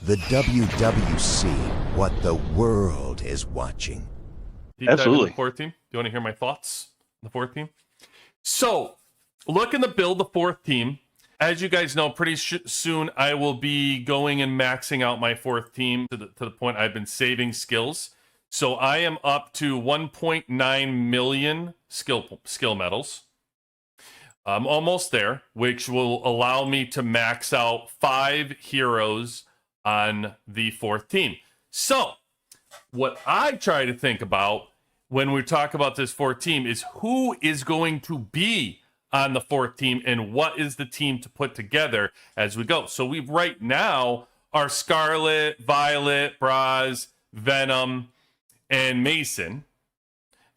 The WWC, what the world is watching. Deep dive Absolutely. into the fourth team. Do you want to hear my thoughts on the fourth team? So, looking to build the fourth team. As you guys know, pretty soon I will be going and maxing out my fourth team to the point I've been saving skills. So I am up to 1.9 million skill medals. I'm almost there, which will allow me to max out 5 heroes on the fourth team. So, what I try to think about when we talk about this fourth team is who is going to be on the fourth team and what is the team to put together as we go. So we right now are Scarlet, Violet, Braz, Venom, and Mason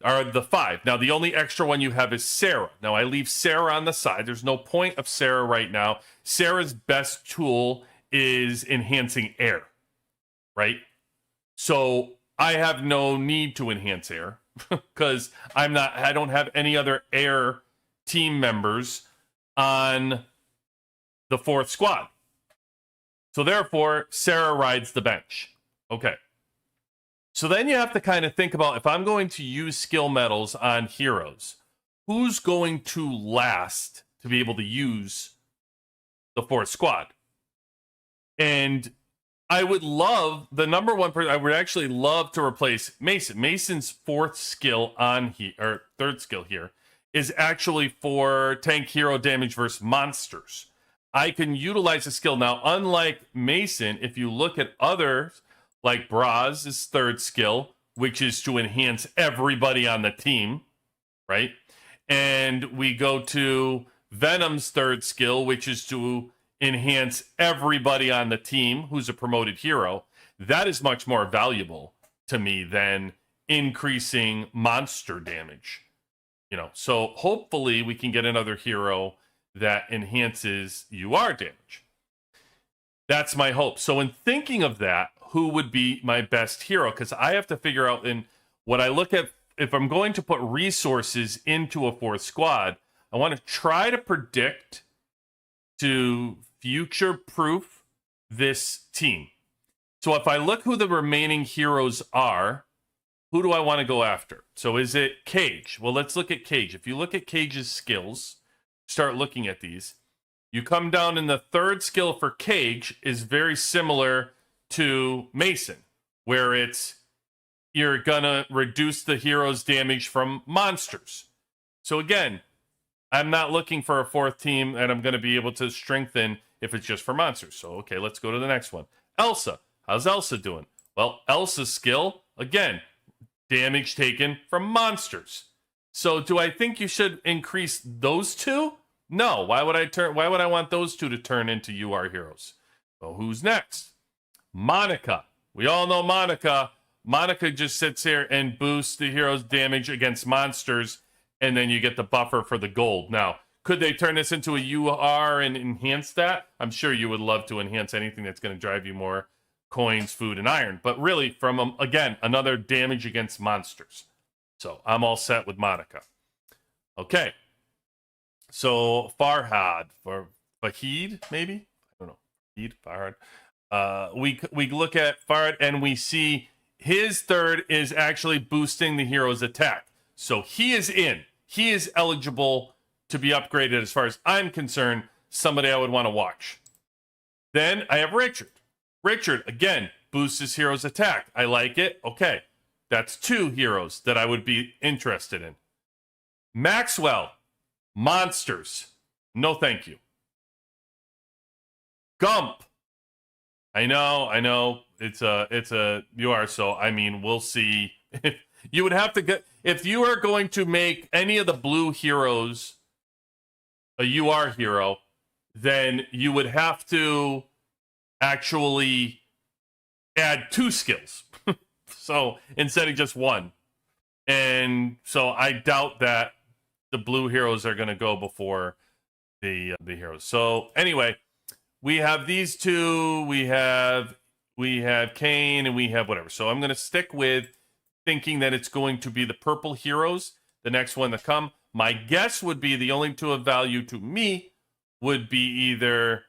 are the 5. Now the only extra one you have is Sarah. Now I leave Sarah on the side. There's no point of Sarah right now. Sarah's best tool is enhancing air, right? So I have no need to enhance air because I don't have any other air team members on the fourth squad. So therefore, Sarah rides the bench. Okay. So then you have to kind of think about, if I'm going to use skill medals on heroes, who's going to last to be able to use the fourth squad? And I would love, the number one person, I would actually love to replace Mason. Mason's fourth skill on here, or third skill here, is actually for tank hero damage versus monsters. I can utilize the skill. Now, unlike Mason, if you look at others, like Braz's third skill, which is to enhance everybody on the team, right? And we go to Venom's third skill, which is to enhance everybody on the team who's a promoted hero. That is much more valuable to me than increasing monster damage. You know, so hopefully we can get another hero that enhances UR damage. That's my hope. So in thinking of that, who would be my best hero? Because I have to figure out, in what I look at, if I'm going to put resources into a fourth squad, I want to try to predict to future-proof this team. So if I look who the remaining heroes are, who do I want to go after? So is it Cage? Well, let's look at Cage. If you look at Cage's skills, start looking at these. You come down, in the third skill for Cage is very similar to Mason, where it's you're gonna reduce the hero's damage from monsters. So again, I'm not looking for a fourth team and I'm gonna be able to strengthen if it's just for monsters. So okay, let's go to the next one. Elsa. How's Elsa doing? Well, Elsa's skill, again, damage taken from monsters. So do I think you should increase those two? No. Why would I want those two to turn into UR heroes? Well, who's next? Monica. We all know Monica. Monica just sits here and boosts the hero's damage against monsters, and then you get the buffer for the gold. Now, could they turn this into a UR and enhance that? I'm sure you would love to enhance anything that's going to drive you more coins, food, and iron. But really, from, again, another damage against monsters. So I'm all set with Monica. Okay. So Farhad, or Fahid, maybe? I don't know. Fahid, Farhad. We look at Farhad and we see his third is actually boosting the hero's attack. So he is in. He is eligible to be upgraded as far as I'm concerned. Somebody I would want to watch. Then I have Richard. Richard, again, boosts his hero's attack. I like it. Okay. That's 2 heroes that I would be interested in. Maxwell. Monsters. No thank you. Gump. I know. It's a UR, so I mean, we'll see. You would have to get, if you are going to make any of the blue heroes a UR hero, then you would have to actually add 2 skills. So instead of just 1. And so I doubt that the blue heroes are going to go before the heroes. So anyway, we have these 2. We have Kane, and we have whatever. So I'm going to stick with thinking that it's going to be the purple heroes, the next one to come. My guess would be the only 2 of value to me would be either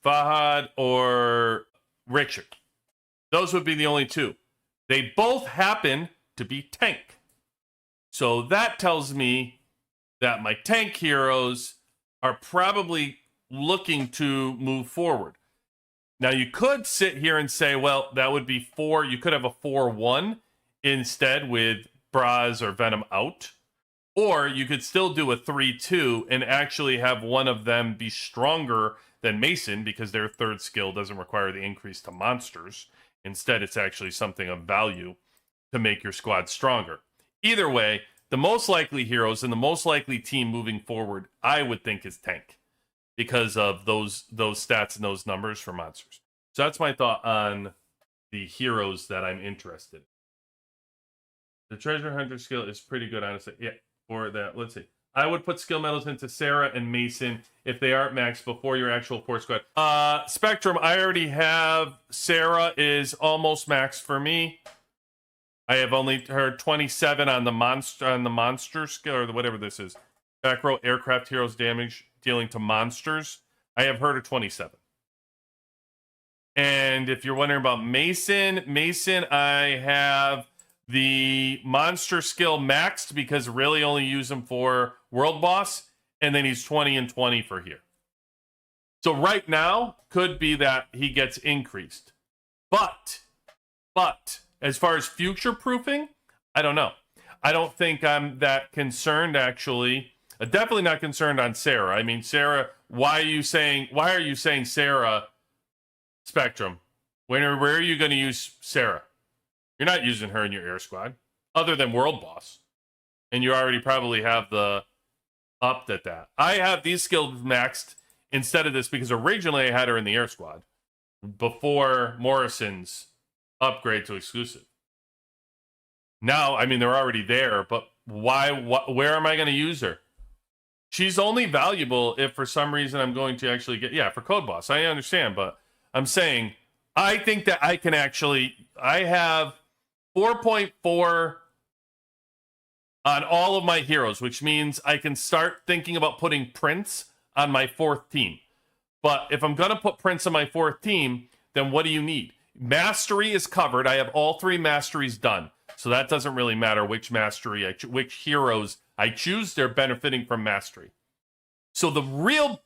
Farhad or Richard. Those would be the only two. They both happen to be tank. So that tells me that my tank heroes are probably looking to move forward. Now, you could sit here and say, well, that would be 4. You could have a 4-1 instead with Braz or Venom out. Or you could still do a 3-2 and actually have one of them be stronger than Mason because their third skill doesn't require the increase to monsters. Instead, it's actually something of value to make your squad stronger. Either way, the most likely heroes and the most likely team moving forward, I would think, is tank because of those stats and those numbers for monsters. So that's my thought on the heroes that I'm interested in. The treasure hunter skill is pretty good, honestly. Yeah, for that, let's see. I would put skill medals into Sarah and Mason if they aren't maxed before your actual 4 squad. Spectrum, I already have Sarah is almost maxed for me. I have only her 27 on the monster skill, or whatever this is. Back row aircraft heroes damage dealing to monsters. I have her to 27. And if you're wondering about Mason, I have the monster skill maxed because really only use him for world boss, and then he's 20 and 20 for here. So right now could be that he gets increased. But as far as future proofing, I don't know. I don't think I'm that concerned actually. Definitely not concerned on Sarah. I mean, Sarah, why are you saying Sarah, Spectrum? Where are you going to use Sarah? You're not using her in your air squad, other than World Boss. And you already probably have the upped at that. I have these skills maxed instead of this because originally I had her in the air squad before Morrison's upgrade to exclusive. Now, I mean, they're already there, but where am I going to use her? She's only valuable if for some reason I'm going to actually get, for Code Boss. I understand, but I'm saying I think that I can actually, I have 4.4 on all of my heroes, which means I can start thinking about putting Prince on my 4th team. But if I'm going to put Prince on my 4th team, then what do you need? Mastery is covered. I have all 3 masteries done. So that doesn't really matter which mastery, which heroes I choose. They're benefiting from mastery. So the real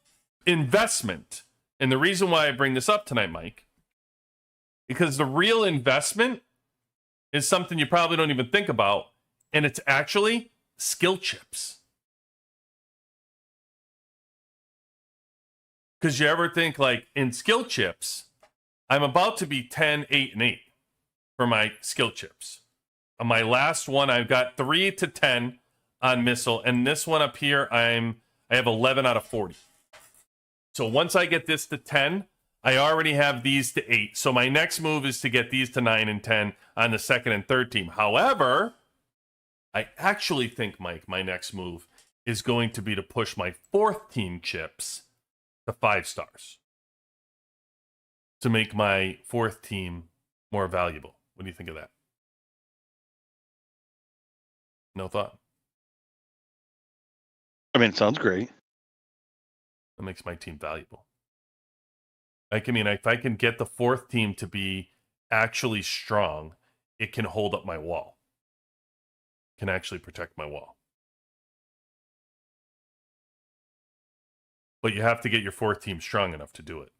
investment, and the reason why I bring this up tonight, Mike, because the real investment is something you probably don't even think about, and it's actually skill chips. Because you ever think, like, in skill chips, I'm about to be 10, 8, and 8 for my skill chips. On my last one, I've got 3 to 10 on missile, and this one up here, I have 11 out of 40. So once I get this to 10, I already have these to 8. So my next move is to get these to 9 and 10 on the 2nd and 3rd team. However, I actually think, Mike, my next move is going to be to push my 4th team chips to 5 stars to make my 4th team more valuable. What do you think of that? No thought? I mean, it sounds great. That makes my team valuable. I mean, if I can get the 4th team to be actually strong, it can hold up my wall. It can actually protect my wall. But you have to get your 4th team strong enough to do it.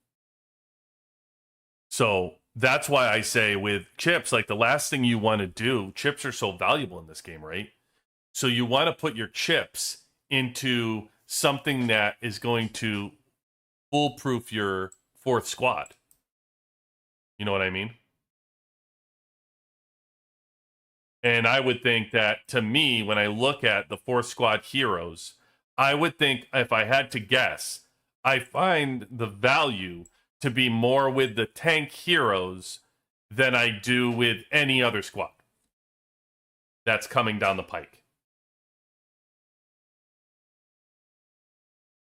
So that's why I say with chips, like the last thing you want to do, chips are so valuable in this game, right? So you want to put your chips into something that is going to foolproof your 4th squad. You know what I mean? And I would think that, to me, when I look at the 4th squad heroes, I would think, if I had to guess, I find the value to be more with the tank heroes than I do with any other squad that's coming down the pike.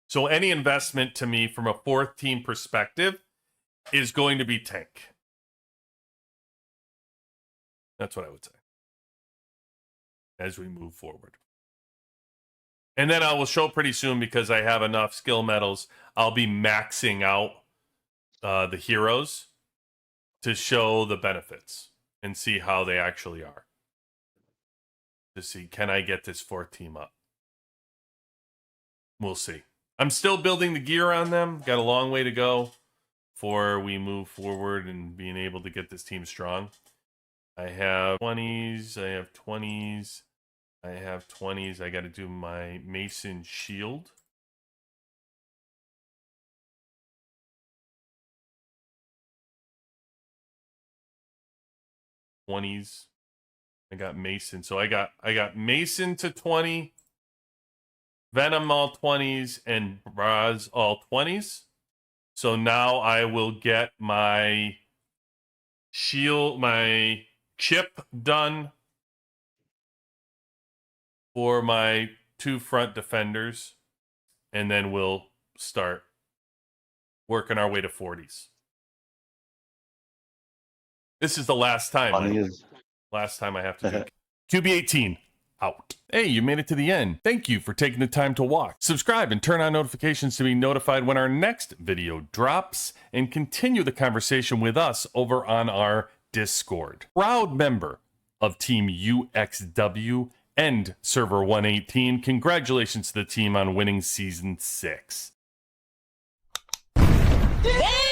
So any investment to me from a 4th team perspective is going to be tank. That's what I would say as we move forward. And then I will show pretty soon, because I have enough skill medals, I'll be maxing out the heroes. to show the benefits and see how they actually are. To see, can I get this 4th team up? We'll see. I'm still building the gear on them. Got a long way to go before we move forward and being able to get this team strong. I have 20s. I have 20s. I have 20s. I got to do my Mason shield. '20s. I got Mason. So I got Mason to 20, Venom all 20s, and Braz all 20s. So now I will get my shield, my chip done for my 2 front defenders, and then we'll start working our way to 40s. This is the last time. Last time I have to do QB18 out. Hey, you made it to the end. Thank you for taking the time to watch. Subscribe and turn on notifications to be notified when our next video drops, and continue the conversation with us over on our Discord. Proud member of Team UXW and Server 118. Congratulations to the team on winning Season 6. Damn!